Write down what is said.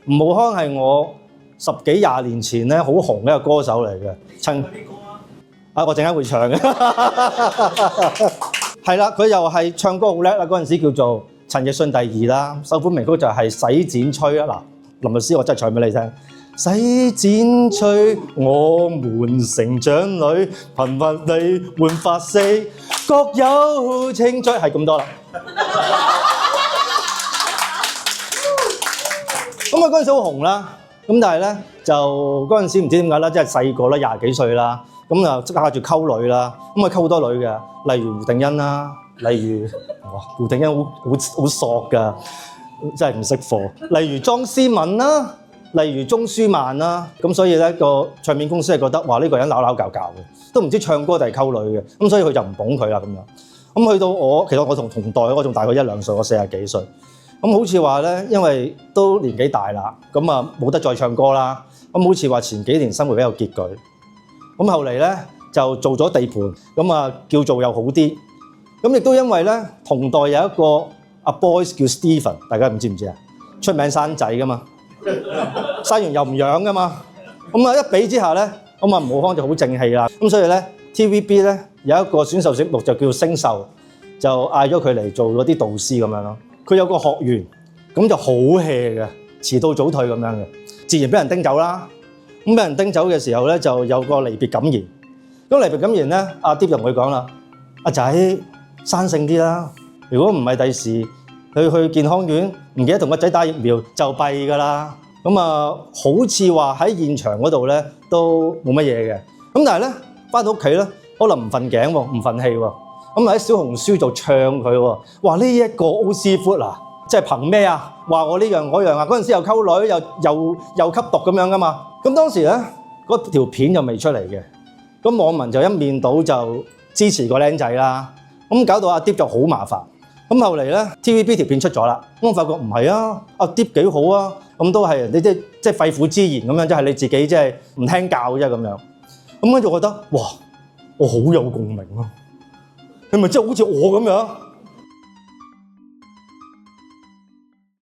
吳浩康係我10幾20年前咧好紅嘅一個歌手嚟嘅。我陣間會唱嘅。係啦，佢又係唱歌好叻啦，嗰陣時叫做陳奕迅第2啦，首本名曲就係洗剪吹啦。嗱，林律師我真係唱俾你聽。洗剪吹，我們成長裏頻密地換髮色，各有情趣，係咁多啦。咁啊嗰陣時好紅啦，咁但係咧就嗰陣時唔知點解啦，即係細個啦，20幾歲啦，咁啊即刻住溝女啦，咁啊溝好多女嘅，例如胡定欣啦，例如胡定欣好索㗎，真係唔識貨，例如莊思敏啦。例如鍾舒漫啦，咁所以咧個唱片公司係覺得哇呢個人鬧搞嘅，都唔知唱歌定係溝女嘅，咁所以佢就唔捧佢啦咁樣。咁去到我，其實我同代，我仲大佢1-2歲，我40幾歲。咁好似話咧，因為都年紀大啦，咁啊冇得再唱歌啦。咁好似話前幾年生活比較拮據，咁後嚟咧就做咗地盤，咁啊叫做又好啲。咁亦都因為咧同代有一個阿 boys 叫 Steven， 大家唔知唔知啊？出名生仔噶嘛。生完又唔養噶嘛，咁啊一比之下咧，咁啊吳浩康就好正氣啦。咁所以咧 TVB 咧有一個選秀節目就叫星秀，就嗌咗佢嚟做嗰啲導師咁樣咯。佢有個學員，咁就好 hea 嘅，遲到早退咁樣嘅，自然俾人叮走啦。咁俾人叮走嘅時候咧，就有個離別感言。咁離別感言咧，阿 Deep 就同佢講啦：阿仔生性啲啦，如果唔係第時去健康院，唔記得同個仔打疫苗就弊㗎啦。咁啊，好似話喺現場嗰度咧都冇乜嘢嘅。咁但係咧返到屋企咧，可能唔瞓頸喎，唔瞓氣喎。咁喺小紅書就唱佢喎，話呢一個歐師傅嗱，即係憑咩啊？話我呢樣嗰樣啊！嗰陣時又溝女又吸毒咁樣㗎嘛。咁當時咧嗰條片又未出嚟嘅，咁網民就一面倒就支持個僆仔啦。咁搞到阿 Deep 就好麻煩。咁後嚟咧 TVB 條片出咗啦，咁我發覺唔係啊，阿 Deep 幾好啊，咁都係人哋即係肺腑之言咁樣，即係你自己即係唔聽教啫咁樣。咁跟住我覺得哇，我好有共鳴啊！你咪即係好似我咁樣。